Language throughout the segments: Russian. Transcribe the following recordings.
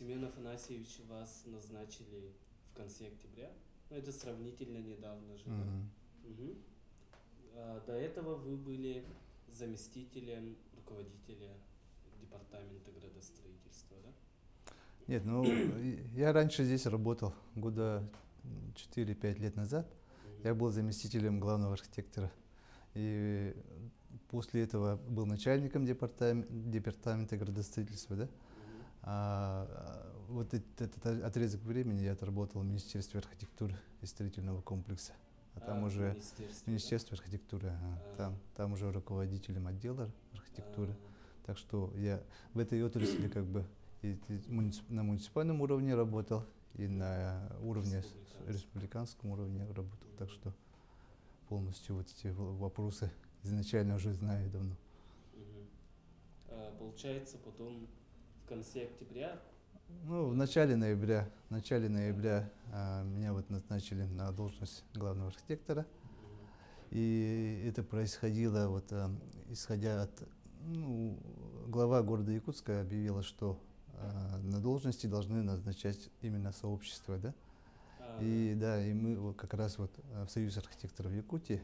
Семен Афанасьевич вас назначили в конце октября. Ну, это сравнительно недавно же, да? Мгм. До этого вы были заместителем руководителя департамента градостроительства, да? Нет, ну, я раньше здесь работал, года 4-5 лет назад. Я был заместителем главного архитектора. И после этого был начальником департамента градостроительства, да? Вот этот отрезок времени я отработал в Министерстве архитектуры и строительного комплекса. А там уже Министерство архитектуры, там уже руководителем отдела архитектуры. Так что я в этой отрасли как бы и на муниципальном уровне работал, и на уровне республиканском уровне работал. Так что полностью вот эти вопросы изначально уже знаю давно. Получается, потом в конце октября? Ну, в начале ноября меня вот назначили на должность главного архитектора. И это происходило вот исходя от, глава города Якутска объявила, что на должности должны назначать именно сообщество, да? И мы вот как раз вот в Союз архитекторов Якутии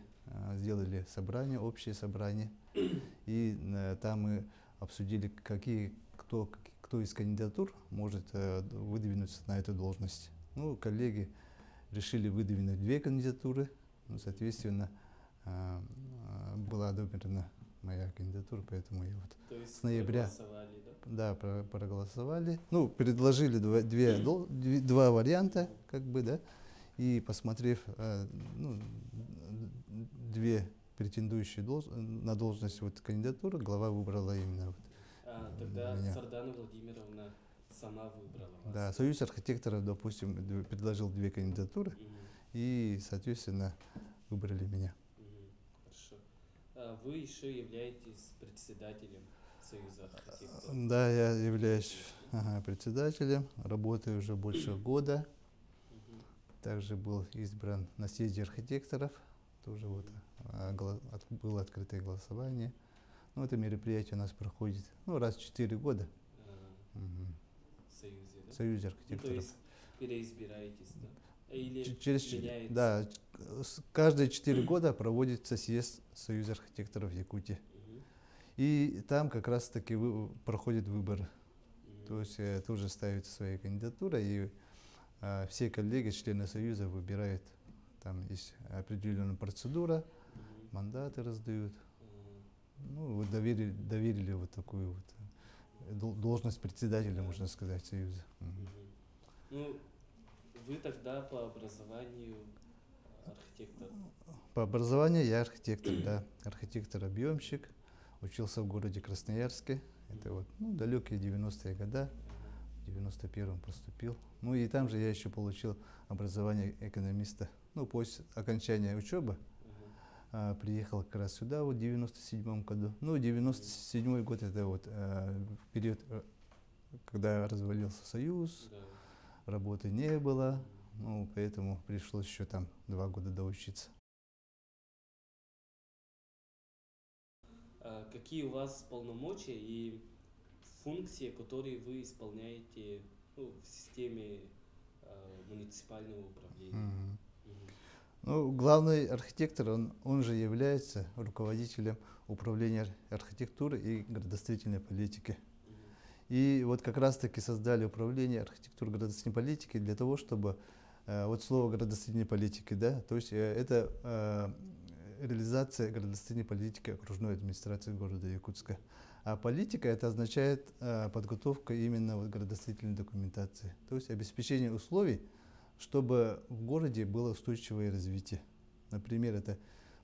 сделали собрание, общее собрание, и там мы обсудили, кто из кандидатур может выдвинуться на эту должность. Ну, коллеги решили выдвинуть 2 кандидатуры, соответственно, была одобрена моя кандидатура, поэтому я вот с ноября проголосовали. Ну, предложили 2 варианта, как бы, да, и посмотрев 2 претендующие на должность вот кандидатуры, глава выбрала именно вот тогда меня. Сардана Владимировна сама выбрала вас. Да, Союз архитекторов, допустим, предложил 2 кандидатуры, и, соответственно, выбрали меня. Хорошо. Вы еще являетесь председателем Союза архитекторов? Да, я являюсь председателем, работаю уже больше года. Также был избран на съезде архитекторов, тоже вот было открытое голосование. Ну, это мероприятие у нас проходит раз в 4 года. В Союзе, да? В Союзе архитекторов. То есть переизбираетесь, да? Или меняется? Да, каждые 4 года проводится съезд Союза архитекторов Якутии. И там как раз таки проходят выборы. То есть тоже ставится своя кандидатура, и все коллеги, члены Союза выбирают. Там есть определенная процедура, мандаты раздают. Ну, вот доверили вот такую вот должность председателя, можно сказать, Союза. Ну, вы тогда по образованию архитектор? По образованию я архитектор, да. Архитектор-объемщик. Учился в городе Красноярске. Это вот далекие 90-е годы. В 91-м поступил. Ну и там же я еще получил образование экономиста. Ну, после окончания учебы приехал как раз сюда вот в 97-м году. Ну, 97-й год это вот период, когда развалился Союз, работы не было, ну, поэтому пришлось еще там 2 года доучиться. Какие у вас полномочия и функции, которые вы исполняете в системе муниципального управления? Ну, главный архитектор, он же является руководителем управления архитектуры и градостроительной политики. И вот как раз-таки создали управление архитектуры и градостроительной политики для того, чтобы, вот слово градостроительной политики, да, то есть это реализация градостроительной политики окружной администрации города Якутска. А политика это означает подготовка именно вот градостроительной документации, то есть обеспечение условий, чтобы в городе было устойчивое развитие. Например, это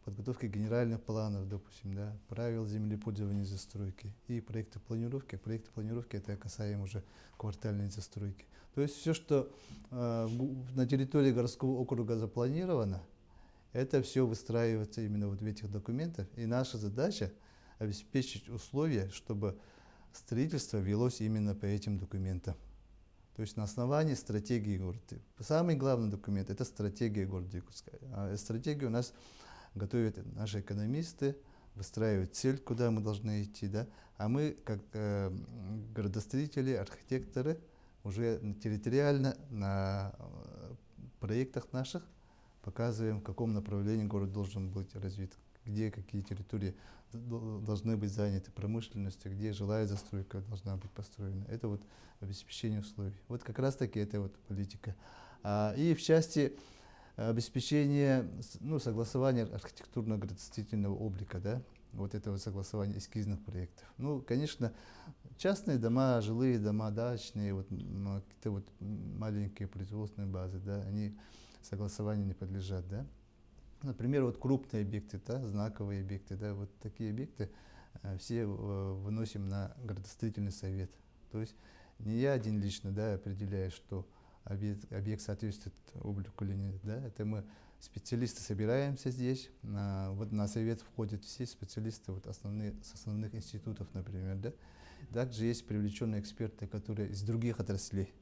подготовка генеральных планов, допустим, да, правил землепользования и застройки и проекты планировки. Проекты планировки это касаемо уже квартальной застройки. То есть все, что на территории городского округа запланировано, это все выстраивается именно вот в этих документах. И наша задача обеспечить условия, чтобы строительство велось именно по этим документам. То есть на основании стратегии города. Самый главный документ – это стратегия города Якутска. Стратегию у нас готовят наши экономисты, выстраивают цель, куда мы должны идти. Да? А мы, как градостроители, архитекторы, уже территориально на проектах наших показываем, в каком направлении город должен быть развит, где какие территории должны быть заняты промышленностью, где жилая застройка должна быть построена. Это вот обеспечение условий. Вот как раз таки это вот политика. И в части обеспечения, ну, согласования архитектурно-градостроительного облика, да, вот это вот согласование эскизных проектов. Ну, конечно, частные дома, жилые дома, дачные, вот, какие-то вот маленькие производственные базы, да, они согласованию не подлежат, да. Например, вот крупные объекты, да, знаковые объекты, да, вот такие объекты все выносим на градостроительный совет. То есть не я один лично, да, определяю, что объект соответствует облику или нет, да, это мы специалисты собираемся здесь, вот на совет входят все специалисты вот с основных институтов, например, да. Также есть привлеченные эксперты, которые из других отраслей.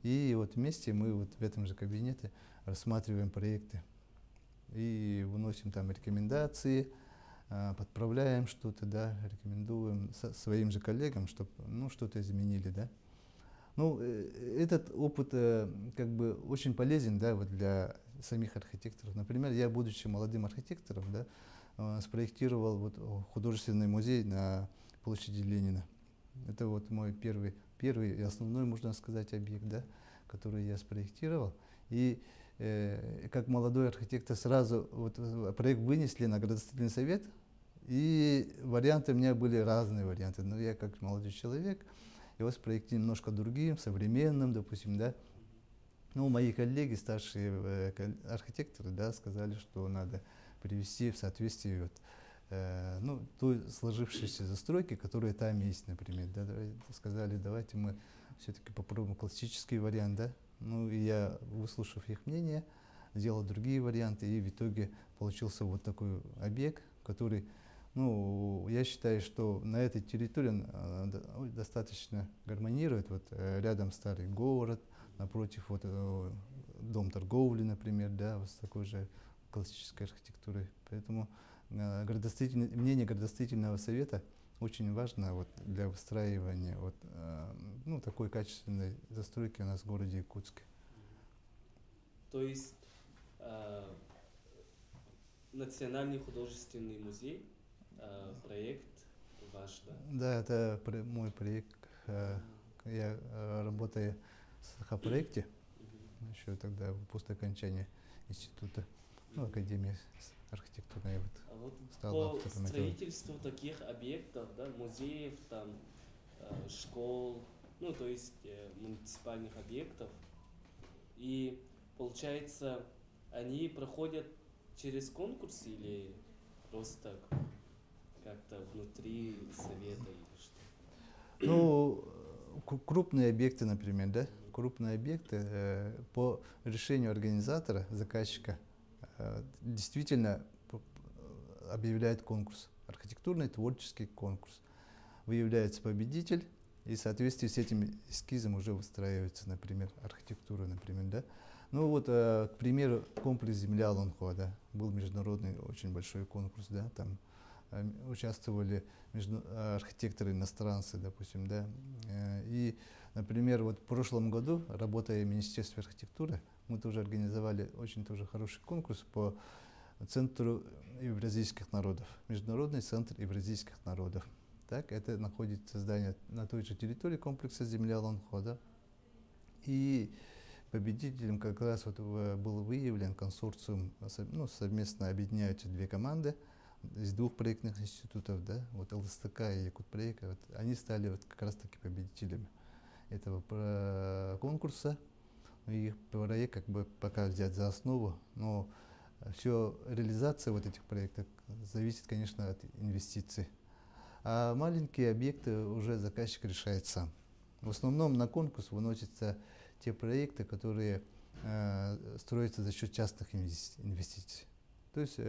И вот вместе мы вот в этом же кабинете рассматриваем проекты и выносим там рекомендации, подправляем что-то, да, рекомендуем своим же коллегам, чтобы, ну, что-то изменили, да. Ну, этот опыт как бы очень полезен, да, вот для самих архитекторов. Например, я, будучи молодым архитектором, да, спроектировал вот художественный музей на площади Ленина. Это вот мой первый и основной, можно сказать, объект, да, который я спроектировал. И как молодой архитектор сразу вот проект вынесли на градостроительный совет, и варианты у меня были разные варианты. Но я как молодой человек его спроектировал немножко другим, современным, допустим, да. Ну, мои коллеги, старшие архитекторы, да, сказали, что надо привести в соответствие вот, ну, той сложившейся застройки, которая там есть, например. Да, сказали, давайте мы все-таки попробуем классический вариант, да. Ну, и я, выслушав их мнение, сделал другие варианты, и в итоге получился вот такой объект, который, ну, я считаю, что на этой территории достаточно гармонирует. Вот рядом старый город, напротив вот дом торговли, например, да, вот с такой же классической архитектурой. Поэтому мнение градостроительного совета очень важно вот для выстраивания вот, ну, такой качественной застройки у нас в городе Якутске. То есть Национальный художественный музей, проект ваш, да? Да, это мой проект. Я работаю в Сахапроекте, еще тогда после окончания института, ну, Академии архитектурной. Вот, а вот стал по автором строительству таких объектов, да, музеев, там, школ, ну, то есть муниципальных объектов, и получается, они проходят через конкурс или просто как-то внутри совета или что? Ну, крупные объекты, например, да, крупные объекты по решению организатора, заказчика, действительно объявляет конкурс, архитектурный творческий конкурс. Выявляется победитель, и в соответствии с этим эскизом уже выстраивается, например, архитектура, например, да. Ну вот, к примеру, комплекс «Земля» Лонхо, да, был международный очень большой конкурс, да, там участвовали архитекторы иностранцы, допустим, да. И, например, вот в прошлом году, работая в Министерстве архитектуры, мы тоже организовали очень тоже хороший конкурс по Центру евразийских народов, Международный центр евразийских народов. Так, это находится здание на той же территории комплекса «Земля» Лонхо, да. И победителем как раз вот был выявлен консорциум, ну, совместно объединяются две команды из двух проектных институтов, да, вот ЛСТК и Якутпроект, вот, они стали вот как раз таки победителями этого конкурса. И проект как бы пока взять за основу, но все реализация вот этих проектов зависит, конечно, от инвестиций. А маленькие объекты уже заказчик решает сам. В основном на конкурс выносятся те проекты, которые строятся за счет частных инвестиций. То есть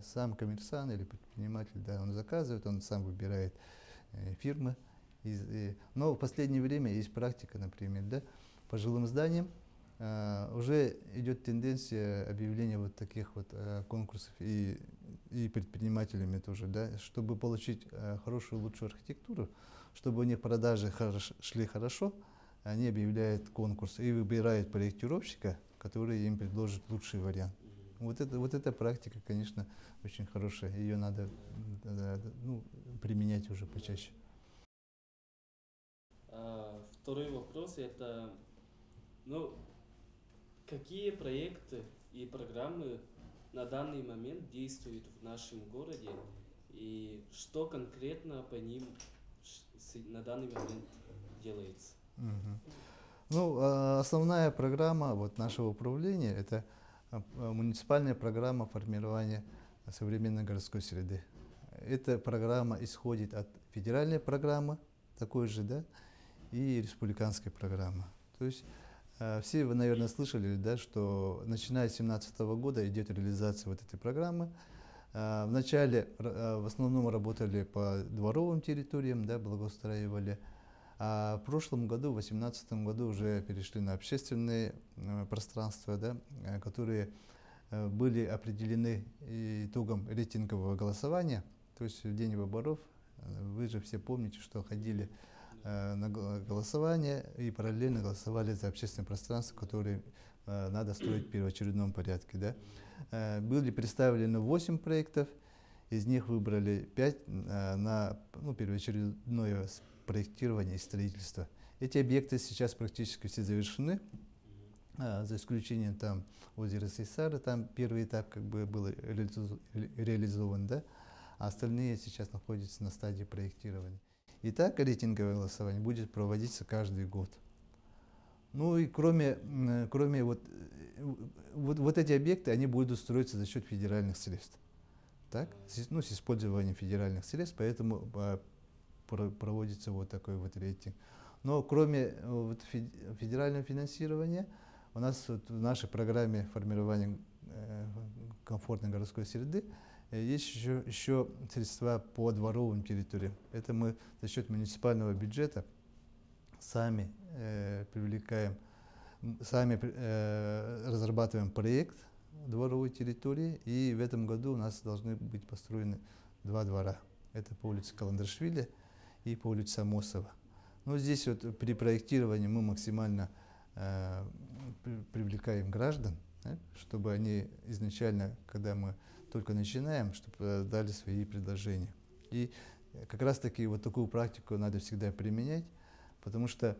сам коммерсант или предприниматель, да, он заказывает, он сам выбирает фирмы. Но в последнее время есть практика, например, да, по жилым зданиям уже идет тенденция объявления вот таких вот конкурсов и предпринимателями тоже, да, чтобы получить хорошую, лучшую архитектуру, чтобы у них продажи шли хорошо, они объявляют конкурс и выбирают проектировщика, который им предложит лучший вариант. Вот эта практика, конечно, очень хорошая. Ее надо ну, применять уже почаще. Второй вопрос это, ну, какие проекты и программы на данный момент действуют в нашем городе и что конкретно по ним на данный момент делается? Ну, основная программа вот нашего управления – это муниципальная программа формирования современной городской среды. Эта программа исходит от федеральной программы, такой же, да, и республиканской программы. То есть все вы, наверное, слышали, да, что начиная с 2017 года идет реализация вот этой программы. Вначале в основном работали по дворовым территориям, да, благоустраивали. А в прошлом году, в 2018 году, уже перешли на общественные пространства, да, которые были определены итогом рейтингового голосования. То есть в день выборов, вы же все помните, что ходили на голосование и параллельно голосовали за общественное пространство, которое надо строить в первоочередном порядке. Да. Были представлены 8 проектов, из них выбрали 5 на первоочередное проектирование и строительство. Эти объекты сейчас практически все завершены, за исключением там озера Сейсара, там первый этап как бы был реализован, да, а остальные сейчас находятся на стадии проектирования. Итак, рейтинговое голосование будет проводиться каждый год. Ну и кроме вот эти объекты, они будут строиться за счет федеральных средств. Так? Ну, с использованием федеральных средств, поэтому проводится вот такой вот рейтинг. Но кроме вот федерального финансирования, у нас вот в нашей программе формирования комфортной городской среды есть еще средства по дворовым территориям. Это мы за счет муниципального бюджета сами привлекаем, сами разрабатываем проект дворовой территории, и в этом году у нас должны быть построены 2 двора. Это по улице Каландрашвили и по улице Амосова. Но здесь вот при проектировании мы максимально привлекаем граждан, да, чтобы они изначально, когда мы только начинаем, чтобы дали свои предложения. И как раз таки вот такую практику надо всегда применять, потому что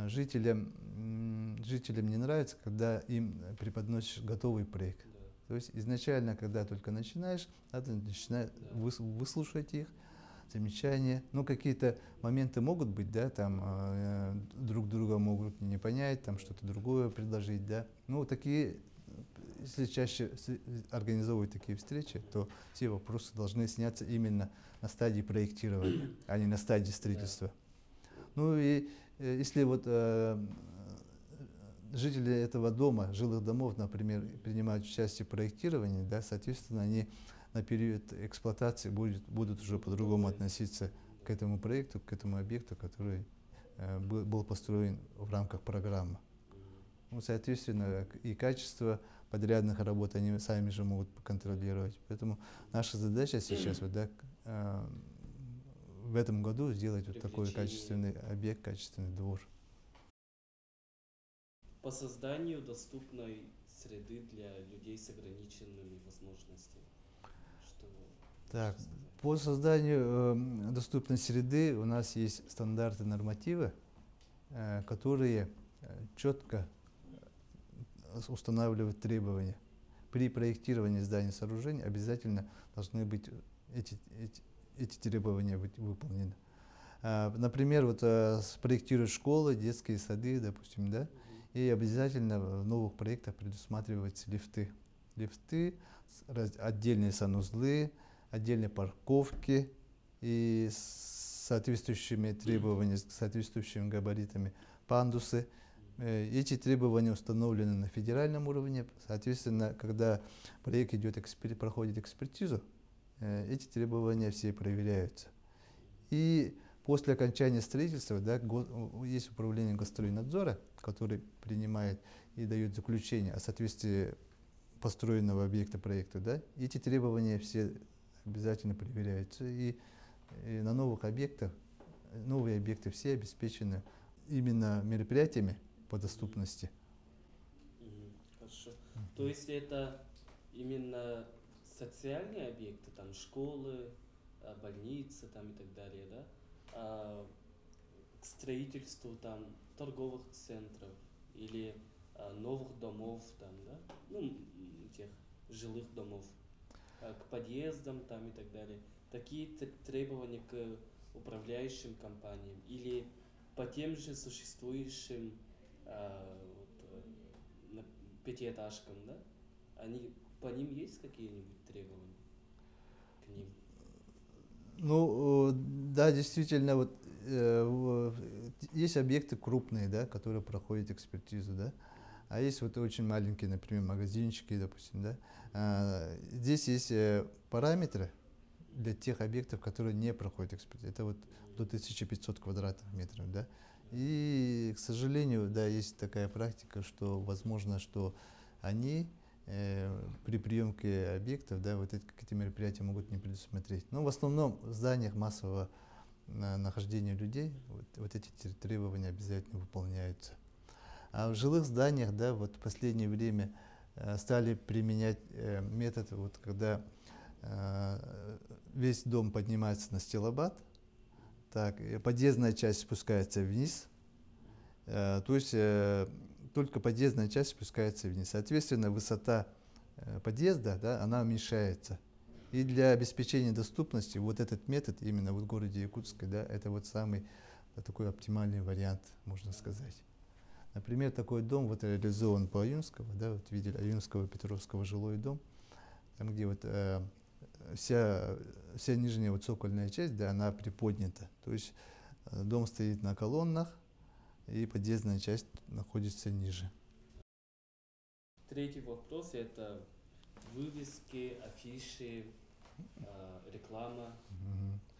жителям не нравится, когда им преподносишь готовый проект. Да. То есть изначально, когда только начинаешь, надо выслушать их замечания. Ну, какие-то моменты могут быть, да, там друг друга могут не понять, там что-то другое предложить, да. Ну, такие, если чаще организовывать такие встречи, то все вопросы должны сняться именно на стадии проектирования, а не на стадии строительства. Ну и если вот жители этого дома, жилых домов, например, принимают участие в проектировании, да, соответственно, они на период эксплуатации будут уже по-другому относиться к этому проекту, к этому объекту, который был построен в рамках программы. Ну, соответственно, и качество подрядных работ они сами же могут контролировать. Поэтому наша задача сейчас вот, да, в этом году сделать вот такой качественный объект, качественный двор. По созданию доступной среды для людей с ограниченными возможностями. Так, по созданию доступной среды у нас есть стандарты, нормативы, которые четко устанавливают требования. При проектировании зданий и сооружений обязательно должны быть эти требования быть выполнены. Например, вот спроектируют школы, детские сады, допустим, да, и обязательно в новых проектах предусматриваются лифты. Лифты, отдельные санузлы, отдельные парковки и с соответствующими требованиями, с соответствующими габаритами пандусы. Эти требования установлены на федеральном уровне. Соответственно, когда проект проходит экспертизу, эти требования все проверяются. И после окончания строительства, да, есть управление Госстройнадзора, который принимает и дает заключение о соответствии построенного объекта проекта. Да, эти требования все обязательно проверяются. И на новых объектах, новые объекты все обеспечены именно мероприятиями по доступности. Хорошо. То есть это именно социальные объекты, там школы, больницы там и так далее, да? К строительству там торговых центров или новых домов там, да? Ну, тех жилых домов, к подъездам там и так далее. Такие требования к управляющим компаниям или по тем же существующим пятиэтажкам, да? По ним есть какие-нибудь требования к ним? Ну, да, действительно, вот есть объекты крупные, да, которые проходят экспертизу, да, а есть вот очень маленькие, например, магазинчики, допустим, да. Здесь есть параметры для тех объектов, которые не проходят экспертизу. Это вот до 1500 квадратных метров, да. И, к сожалению, да, есть такая практика, что возможно, что они при приемке объектов, да, вот эти мероприятия могут не предусмотреть. Но в основном в зданиях массового нахождения людей вот эти требования обязательно выполняются. А в жилых зданиях, да, вот в последнее время стали применять метод, вот, когда весь дом поднимается на стеллабат, так, подъездная часть спускается вниз, то есть только подъездная часть спускается вниз. Соответственно, высота подъезда, да, она уменьшается. И для обеспечения доступности вот этот метод именно в городе Якутске, да, это вот самый такой оптимальный вариант, можно сказать. Например, такой дом вот реализован по Аюнского, да, вот видели Аюнского Петровского жилой дом, там где вот вся нижняя вот цокольная часть, да, она приподнята. То есть дом стоит на колоннах, и подъездная часть находится ниже. Третий вопрос – это вывески, афиши, реклама.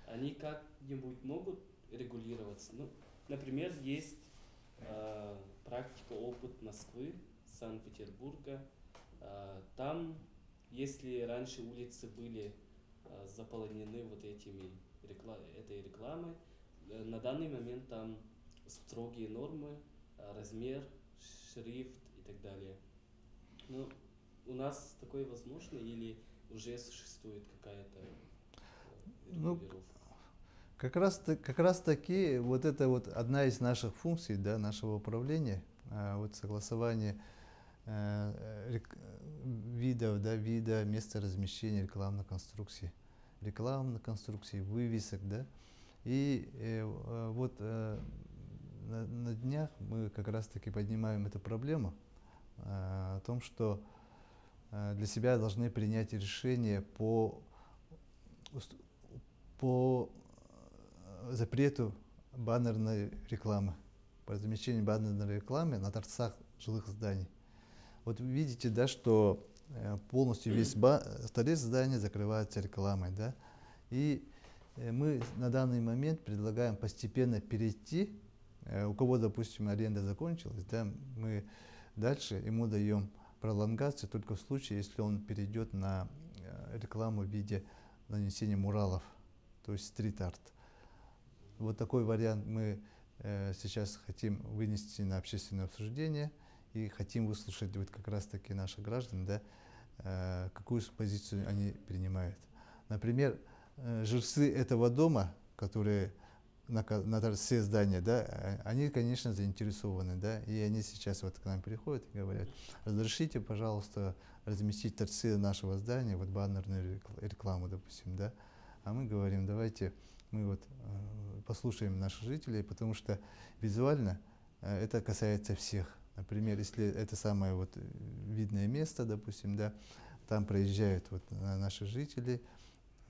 Они как-нибудь могут регулироваться? Ну, например, есть практика, опыт Москвы, Санкт-Петербурга. Там, если раньше улицы были заполонены вот этой рекламой, на данный момент там строгие нормы, размер, шрифт и так далее. Ну, у нас такое возможно или уже существует какая-то регулировка? Ну, как раз таки вот это вот одна из наших функций, да, нашего управления, вот согласование видов, да, вида, места размещения рекламной конструкции, вывесок, да. И вот на днях мы как раз таки поднимаем эту проблему о том, что для себя должны принять решение по запрету баннерной рекламы, по размещению баннерной рекламы на торцах жилых зданий. Вот вы видите, да, что полностью весь торец здания закрывается рекламой, да, и мы на данный момент предлагаем постепенно перейти, у кого, допустим, аренда закончилась, да, мы дальше ему даем пролонгацию только в случае, если он перейдет на рекламу в виде нанесения муралов, то есть стрит-арт. Вот такой вариант мы сейчас хотим вынести на общественное обсуждение и хотим выслушать вот как раз-таки наших граждан, да, какую позицию они принимают. Например, жильцы этого дома, которые на торце здания, да, они, конечно, заинтересованы, да, и они сейчас вот к нам приходят и говорят: разрешите, пожалуйста, разместить торцы нашего здания, вот баннерную рекламу, допустим, да. А мы говорим: давайте мы вот послушаем наших жителей, потому что визуально это касается всех. Например, если это самое вот видное место, допустим, да, там проезжают вот наши жители,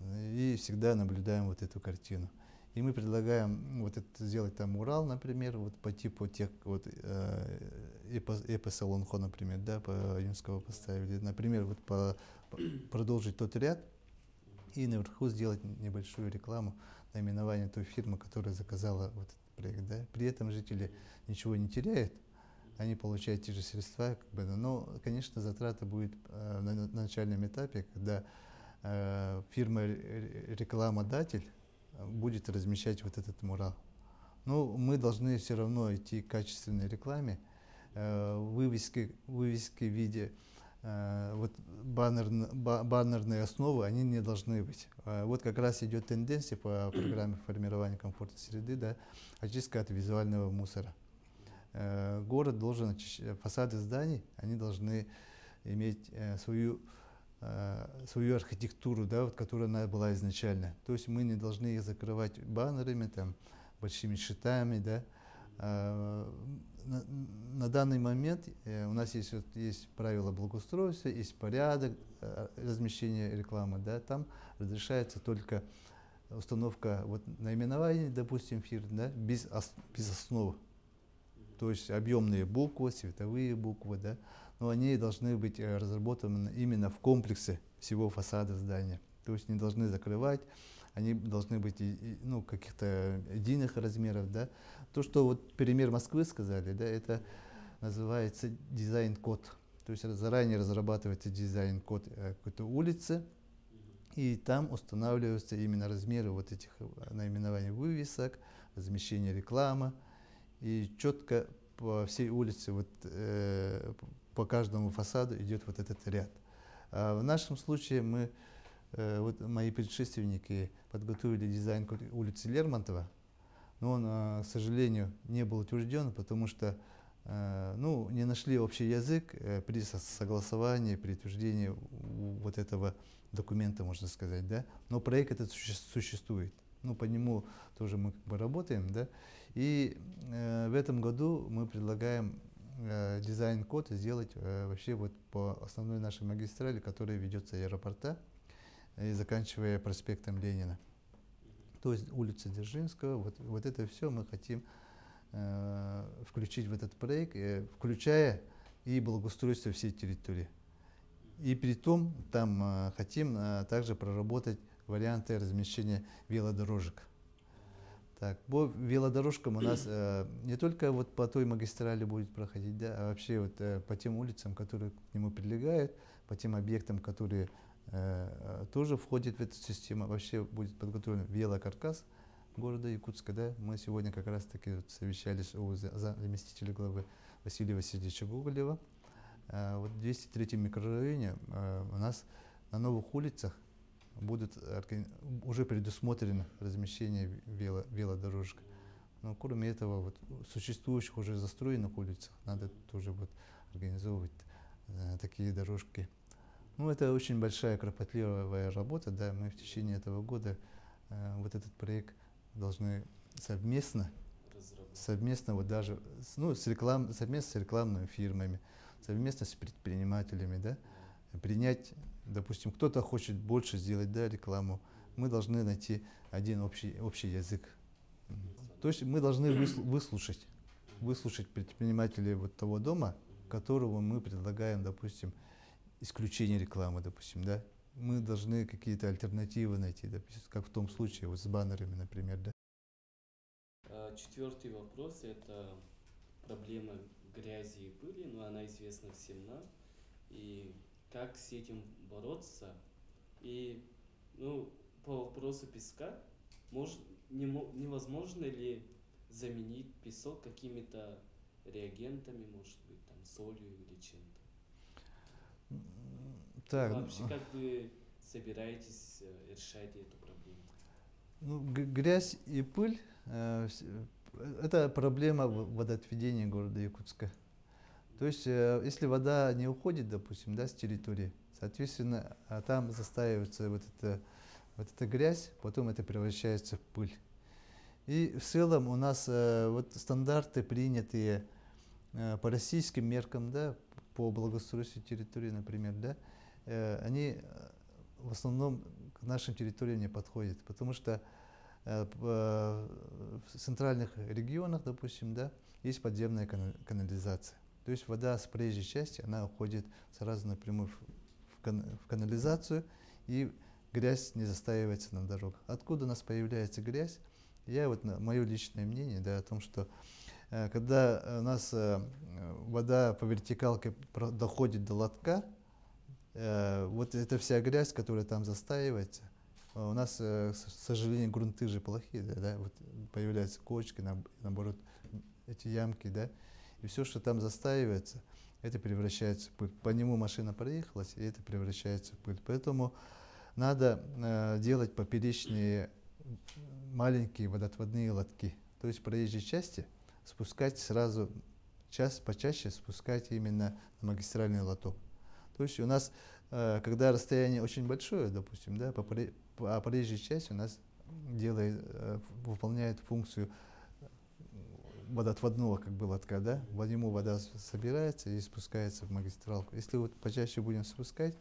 и всегда наблюдаем вот эту картину. И мы предлагаем вот это сделать там мурал, например, вот по типу тех вот эпосалонхо, например, да, по Юнского поставили, например, вот продолжить тот ряд и наверху сделать небольшую рекламу, наименование той фирмы, которая заказала вот этот проект, да. При этом жители ничего не теряют, они получают те же средства, как бы, но, конечно, затрата будет на начальном этапе, когда фирма-рекламодатель будет размещать вот этот мурал. Но мы должны все равно идти к качественной рекламе, вывески в виде вот баннерные основы, они не должны быть. Вот как раз идет тенденция по программе формирования комфортной среды, да, очистка от визуального мусора. Город должен очищать, фасады зданий, они должны иметь свою архитектуру, да, вот, которая она была изначально. То есть мы не должны их закрывать баннерами, там, большими щитами, да. На данный момент у нас есть правила благоустройства, есть порядок размещения рекламы, да, там разрешается только установка вот, наименований, допустим, фирм, да, без основы. То есть объемные буквы, цветовые буквы, да, но они должны быть разработаны именно в комплексе всего фасада здания. То есть не должны закрывать, они должны быть ну, каких-то единых размеров. Да. То, что вот пример Москвы сказали, да, это называется дизайн-код. То есть заранее разрабатывается дизайн-код какой-то улицы, и там устанавливаются именно размеры вот этих наименований вывесок, размещение рекламы. И четко по всей улице, вот, по каждому фасаду идет вот этот ряд. А в нашем случае вот мои предшественники подготовили дизайн улицы Лермонтова, но он, к сожалению, не был утвержден, потому что ну, не нашли общий язык при согласовании, при утверждении вот этого документа, можно сказать. Да? Но проект этот существует. Ну, по нему тоже мы как бы работаем. Да? И в этом году мы предлагаем дизайн-код сделать вообще вот по основной нашей магистрали, которая ведется из аэропорта и заканчивая проспектом Ленина. То есть улица Дзержинского, вот это все мы хотим включить в этот проект, включая и благоустройство всей территории. И при том там хотим также проработать варианты размещения велодорожек. Так, по велодорожкам у нас не только вот по той магистрали будет проходить, да, а вообще вот по тем улицам, которые к нему прилегают, по тем объектам, которые тоже входят в эту систему, вообще будет подготовлен велокаркас города Якутска. Да. Мы сегодня как раз таки вот совещались у заместителя главы Василия Васильевича Гоголева. Вот в 203 микрорайоне у нас на новых улицах будут уже предусмотрено размещение велодорожек. Но кроме этого, вот, существующих уже застроенных улицах надо тоже вот организовывать такие дорожки. Ну, это очень большая, кропотливая работа. Да. Мы в течение этого года вот этот проект должны совместно вот даже совместно с рекламными фирмами, совместно с предпринимателями, да, принять, допустим, кто-то хочет больше сделать, да, рекламу, мы должны найти один общий язык. То есть мы должны выслушать предпринимателей вот того дома, которого мы предлагаем, допустим, исключение рекламы, допустим, да. Мы должны какие-то альтернативы найти, допустим, как в том случае вот с баннерами, например, да. Четвертый вопрос – это проблема грязи и пыли, но она известна всем нам. И как с этим бороться? И ну, по вопросу песка, невозможно ли заменить песок какими-то реагентами, может быть, там, солью или чем-то? Так, вообще, как вы собираетесь решать эту проблему? Ну, грязь и пыль это проблема водоотведения города Якутска. То есть, если вода не уходит, допустим, да, с территории, соответственно, там застаивается вот эта грязь, потом это превращается в пыль. И в целом у нас вот стандарты, принятые по российским меркам, да, по благоустройству территории, например, да, они в основном к нашим территориям не подходят, потому что в центральных регионах, допустим, да, есть подземная канализация. То есть вода с проезжей части, она уходит сразу напрямую в канализацию, и грязь не застаивается на дорогах. Откуда у нас появляется грязь? Мое личное мнение, да, о том, что когда у нас вода по вертикалке доходит до лотка, вот эта вся грязь, которая там застаивается, у нас, к сожалению, грунты же плохие, да, вот появляются кочки, наоборот, эти ямки, да, и все, что там застаивается, это превращается в пыль. По нему машина проехалась, и это превращается в пыль. Поэтому надо делать поперечные маленькие водоотводные лотки. То есть в проезжей части спускать сразу, почаще спускать именно на магистральный лоток. То есть у нас, когда расстояние очень большое, допустим, да, по проезжей части у нас выполняет функцию водоотводного как бы лотка, да, в нему вода собирается и спускается в магистралку. Если вот почаще будем спускать,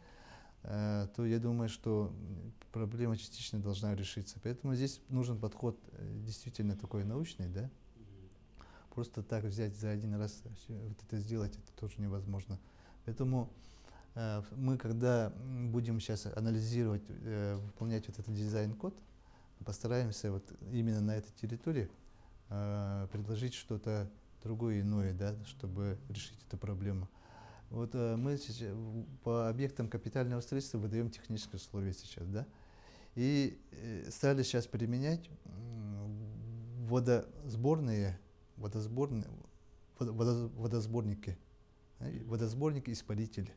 то я думаю, что проблема частично должна решиться. Поэтому здесь нужен подход действительно такой научный, да. Просто так взять за один раз вот это сделать, это тоже невозможно. Поэтому мы, когда будем сейчас анализировать, выполнять вот этот дизайн-код, постараемся вот именно на этой территории предложить что-то другое, иное, да, чтобы решить эту проблему. Вот мы сейчас по объектам капитального строительства выдаем технические условия сейчас, да, и стали сейчас применять водосборники-испарители.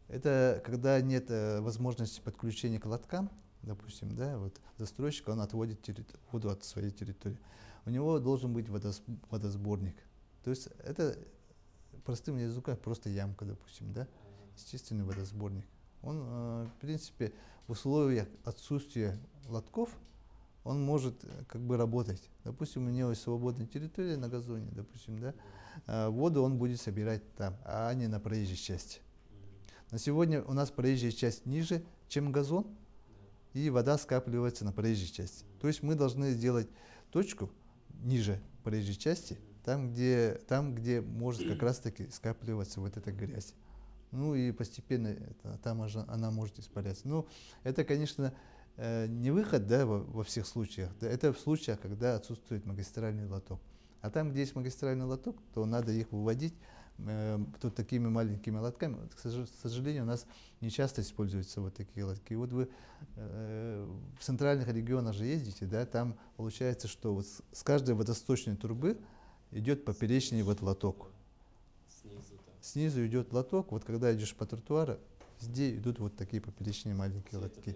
Это когда нет возможности подключения к лоткам, допустим, да, вот застройщик, он отводит воду от своей территории. У него должен быть водосборник. То есть это простым языком просто ямка, допустим, да, естественный водосборник. Он, в принципе, в условиях отсутствия лотков, он может как бы работать. Допустим, у него есть свободная территория на газоне, допустим, да, воду он будет собирать там, а не на проезжей части. На сегодня у нас проезжая часть ниже, чем газон, и вода скапливается на проезжей части. То есть мы должны сделать точку ниже проезжей части, там, где может как раз-таки скапливаться вот эта грязь. Ну и постепенно там она может испаряться. Ну, это, конечно, не выход, да, во всех случаях. Это в случаях, когда отсутствует магистральный лоток. А там, где есть магистральный лоток, то надо их выводить тут такими маленькими лотками. К сожалению, у нас не часто используются вот такие лотки. Вот вы в центральных регионах же ездите, да, там получается, что вот с каждой водосточной трубы идет поперечный вот лоток. Снизу идет лоток, вот когда идешь по тротуару, везде идут вот такие поперечные маленькие лотки.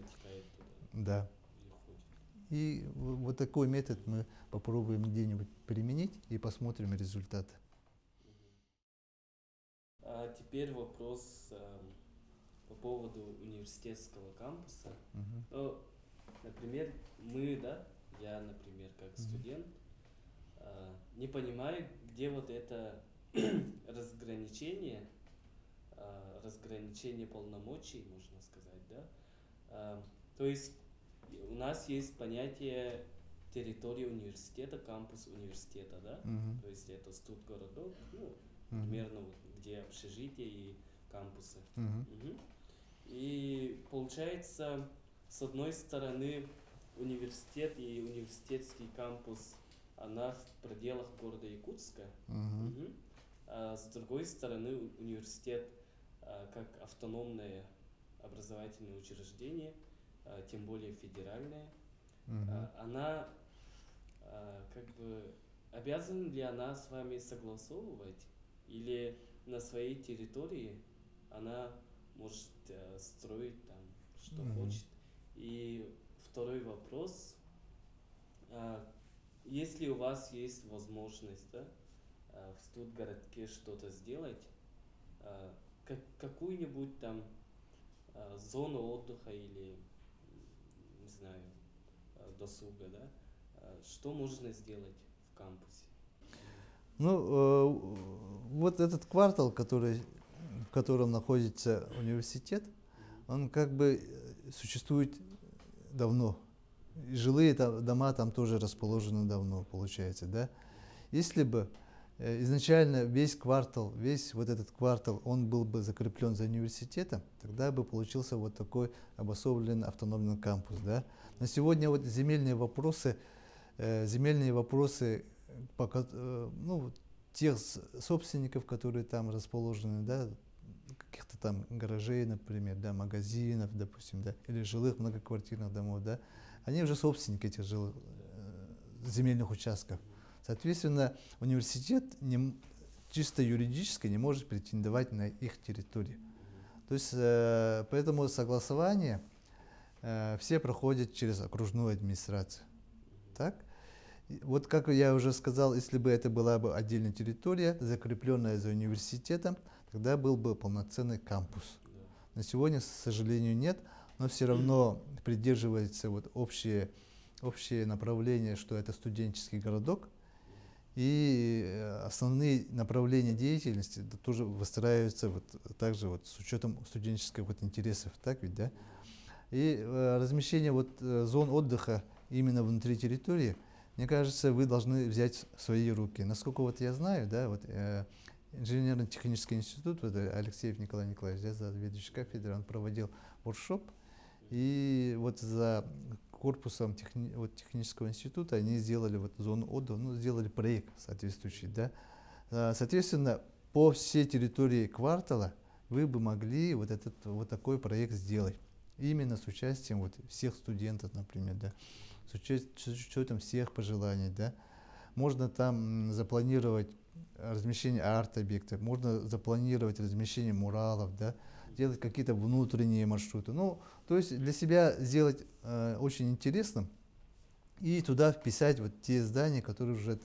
Да. И вот такой метод мы попробуем где-нибудь применить и посмотрим результаты. А теперь вопрос по поводу университетского кампуса. Ну, например, мы, да, я, например, как студент, не понимаю, где вот это разграничение полномочий, можно сказать, да. То есть у нас есть понятие территории университета, кампус университета, да. То есть это студгородок, ну, примерно вот, где общежитие и кампусы. И получается, с одной стороны, университет и университетский кампус, она в пределах города Якутска, а с другой стороны, университет как автономное образовательное учреждение, тем более федеральное, она как бы обязана ли она с вами согласовывать, или на своей территории она может строить там, что хочет. И второй вопрос, если у вас есть возможность, да, в студгородке что-то сделать, какую-нибудь там зону отдыха или, не знаю, досуга, да, что можно сделать в кампусе? Ну, вот этот квартал, в котором находится университет, он как бы существует давно. И жилые дома там тоже расположены давно, получается, да. Если бы изначально весь вот этот квартал, он был бы закреплен за университетом, тогда бы получился вот такой обособленный автономный кампус, да. На сегодня вот земельные вопросы, ну, тех собственников, которые там расположены, да, каких-то там гаражей, например, да, магазинов, допустим, да, или жилых многоквартирных домов, да, они уже собственники этих земельных участков. Соответственно, университет чисто юридически не может претендовать на их территорию. То есть поэтому согласование все проходят через окружную администрацию. Так? Вот как я уже сказал, если бы это была бы отдельная территория, закрепленная за университетом, тогда был бы полноценный кампус. На сегодня, к сожалению, нет, но все равно придерживается вот общее направление, что это студенческий городок, и основные направления деятельности тоже выстраиваются вот также вот с учетом студенческих вот интересов, так ведь, да? И размещение вот зон отдыха именно внутри территории, мне кажется, вы должны взять в свои руки. Насколько вот я знаю, да, вот инженерно-технический институт, вот Алексеев Николай Николаевич, да, заведующий кафедрой, он проводил воркшоп, и вот за корпусом технического института они сделали вот зону отдыха, ну, сделали проект соответствующий, да. Соответственно, по всей территории квартала вы бы могли вот такой проект сделать. Именно с участием вот всех студентов, например, да, с учетом всех пожеланий, да. Можно там запланировать размещение арт-объектов, можно запланировать размещение муралов, да, делать какие-то внутренние маршруты. Ну, то есть для себя сделать очень интересным и туда вписать вот те здания, которые уже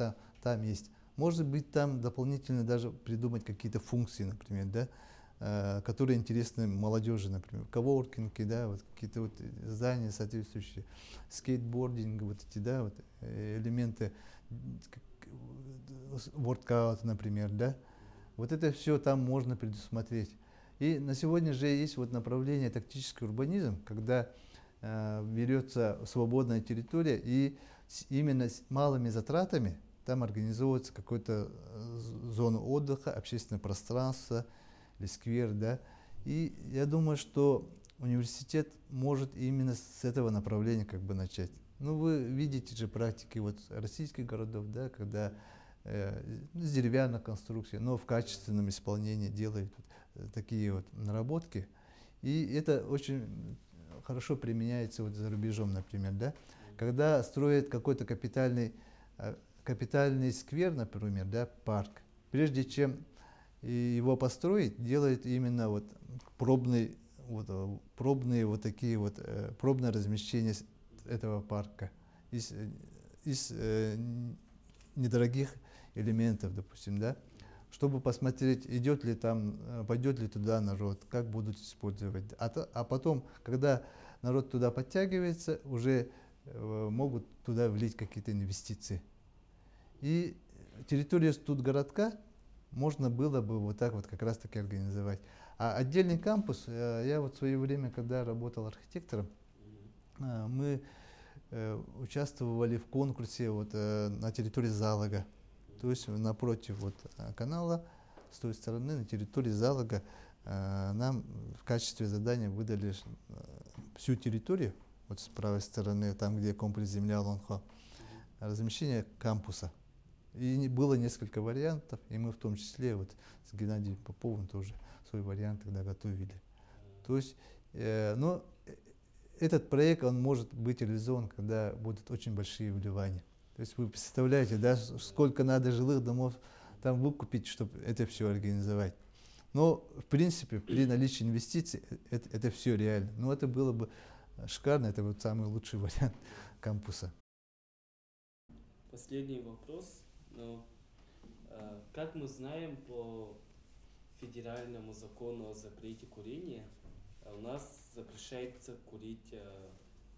там есть. Может быть, там дополнительно даже придумать какие-то функции, например, да, которые интересны молодежи, например, коворкинги, да, вот какие-то вот здания соответствующие, скейтбординг, вот эти, да, вот элементы воркаута, например, да. Вот это все там можно предусмотреть. И на сегодня же есть вот направление тактический урбанизм, когда берется свободная территория и именно с малыми затратами там организовывается какая-то зона отдыха, общественное пространство или сквер, да. И я думаю, что университет может именно с этого направления как бы начать. Ну, вы видите же практики вот российских городов, да, когда с деревянной конструкцией, но в качественном исполнении делают такие вот наработки. И это очень хорошо применяется вот за рубежом, например, да. Когда строят какой-то капитальный сквер, например, да, парк, прежде чем его построить, делают именно вот пробные вот такие вот пробное размещение этого парка из недорогих элементов, допустим, да, чтобы посмотреть, пойдет ли туда народ, как будут использовать. А потом, когда народ туда подтягивается, уже могут туда влить какие-то инвестиции. И территорию студгородка можно было бы вот так вот как раз таки организовать. А отдельный кампус, я вот в свое время, когда работал архитектором, мы участвовали в конкурсе вот, на территории Залога. То есть напротив вот канала, с той стороны, на территории Залога, нам в качестве задания выдали всю территорию, вот с правой стороны, там, где комплекс земля Лонхо, размещение кампуса. И было несколько вариантов, и мы в том числе вот с Геннадием Поповым тоже свой вариант тогда готовили. То есть, но этот проект, он может быть реализован, когда будут очень большие вливания. То есть вы представляете, да, сколько надо жилых домов там выкупить, чтобы это все организовать. Но, в принципе, при наличии инвестиций это все реально. Но это было бы шикарно, это вот самый лучший вариант кампуса. Последний вопрос. Как мы знаем, по федеральному закону о запрете курения, у нас запрещается курить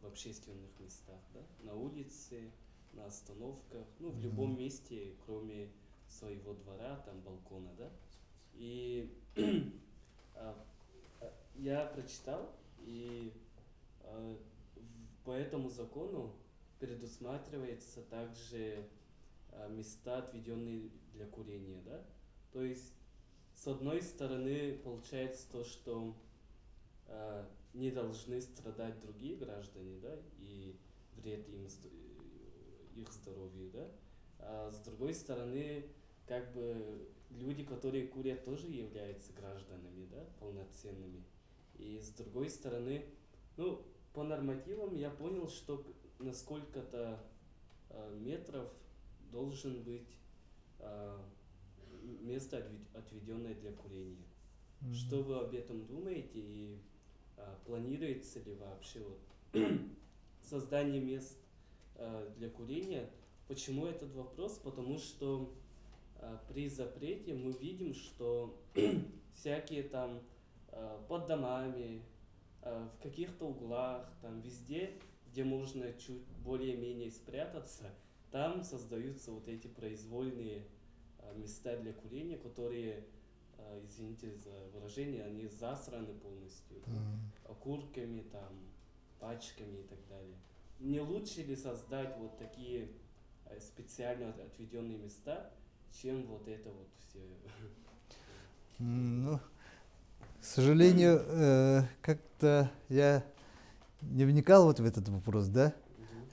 в общественных местах, да? На улице, на остановках, ну, в любом месте, кроме своего двора, там, балкона, да? И я прочитал, и по этому закону предусматривается также места, отведенные для курения, да? То есть, с одной стороны, получается то, что не должны страдать другие граждане, да, и вред их здоровью, да? А с другой стороны, как бы люди, которые курят, тоже являются гражданами, да, полноценными. И с другой стороны, ну, по нормативам я понял, что на сколько-то метров должен быть место, отведенное для курения. Что вы об этом думаете и планируется ли вообще вот создание мест для курения? Почему этот вопрос? Потому что при запрете мы видим, что всякие там под домами, в каких-то углах, там везде, где можно чуть более-менее спрятаться, там создаются вот эти произвольные места для курения, которые, извините за выражение, они засраны полностью окурками, там, пачками и так далее. Не лучше ли создать вот такие специально отведенные места, чем вот это вот все? Ну, к сожалению, как-то я не вникал вот в этот вопрос, да?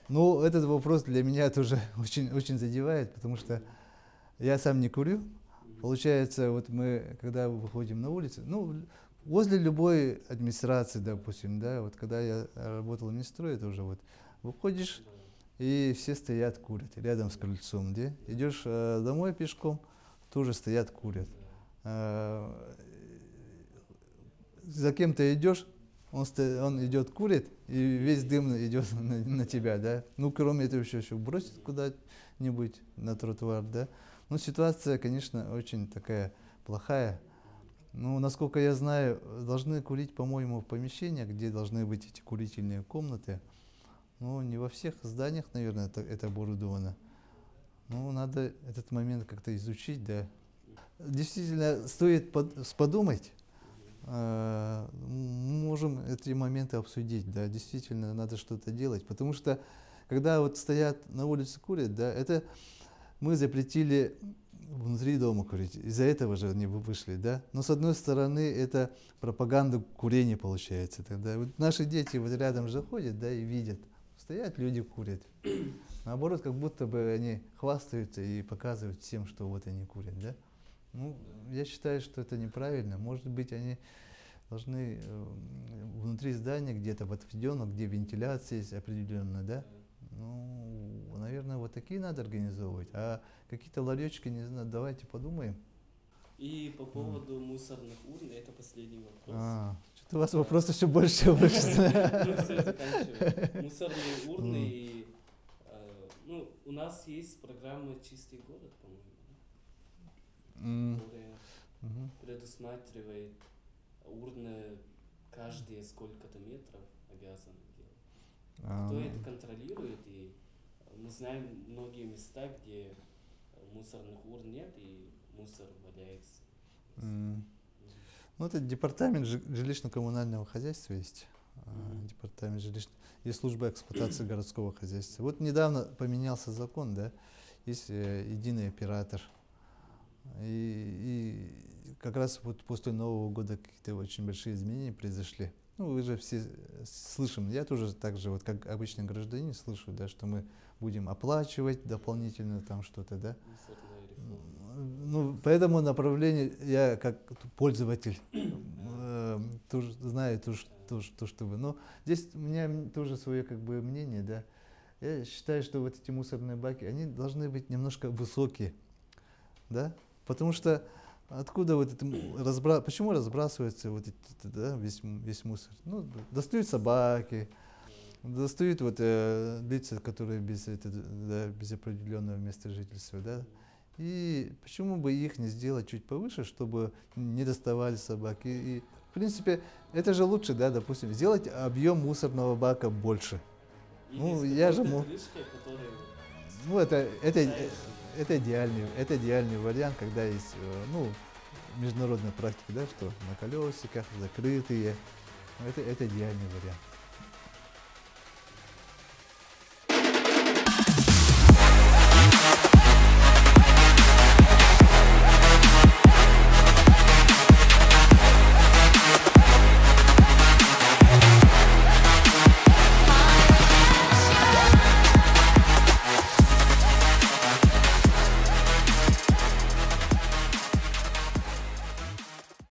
Но этот вопрос для меня тоже очень задевает, потому что я сам не курю. Получается, вот мы, когда выходим на улицу, ну, возле любой администрации, допустим, да, вот когда я работал в Минстрое, это уже вот выходишь, и все стоят, курят рядом с крыльцом, да? Идешь домой пешком, тоже стоят, курят. За кем-то идешь, он идет, курит, и весь дым идет на тебя, да. Ну, кроме этого, еще бросит куда-нибудь на тротуар, да. Ну, ситуация, конечно, очень такая плохая. Ну, насколько я знаю, должны курить, по-моему, в помещениях, где должны быть эти курительные комнаты. Ну, не во всех зданиях, наверное, это оборудовано. Ну, надо этот момент как-то изучить, да. Действительно, стоит подумать. Можем эти моменты обсудить, да, действительно надо что-то делать, потому что когда вот стоят на улице курят, да, это мы запретили внутри дома курить, из-за этого же они вышли, да, но с одной стороны это пропаганда курения получается, тогда вот наши дети вот рядом же ходят, да, и видят, стоят люди курят, наоборот, как будто бы они хвастаются и показывают всем, что вот они курят, да. Ну, я считаю, что это неправильно. Может быть, они должны внутри здания где-то в отведенном, где вентиляция есть определенная, да? Ну, наверное, вот такие надо организовывать. А какие-то ларечки, не знаю, давайте подумаем. И по поводу мусорных урн, это последний вопрос. Что-то у вас вопросов все больше и больше. Ну, все, заканчиваем. Мусорные урны и... Ну, у нас есть программа «Чистый город», по-моему, которая предусматривает урны каждые сколько-то метров обязаны делать. Кто это контролирует? И мы знаем многие места, где мусорных урн нет и мусор валяется. Ну, это департамент жилищно-коммунального хозяйства есть. Департамент и служба эксплуатации городского хозяйства. Вот недавно поменялся закон, да, есть единый оператор. И как раз вот после Нового года какие-то очень большие изменения произошли. Ну, вы же все слышим, я тоже так же, вот как обычный гражданин, слышу, да, что мы будем оплачивать дополнительно там что-то, да. Ну, по этому направлению я как пользователь тоже знаю то, что вы. Но здесь у меня тоже свое как бы мнение, да. Я считаю, что вот эти мусорные баки, они должны быть немножко высокие, да. Потому что откуда вот это почему разбрасывается вот да, весь мусор? Ну, достают собаки, достают вот лица, которые без определенного места жительства, да. И почему бы их не сделать чуть повыше, чтобы не доставали собаки? И в принципе, это же лучше, да, допустим, сделать объем мусорного бака больше. Ну, я же ну, это идеальный вариант, когда есть, ну, международная практика, да, что на колесиках, закрытые. Это идеальный вариант.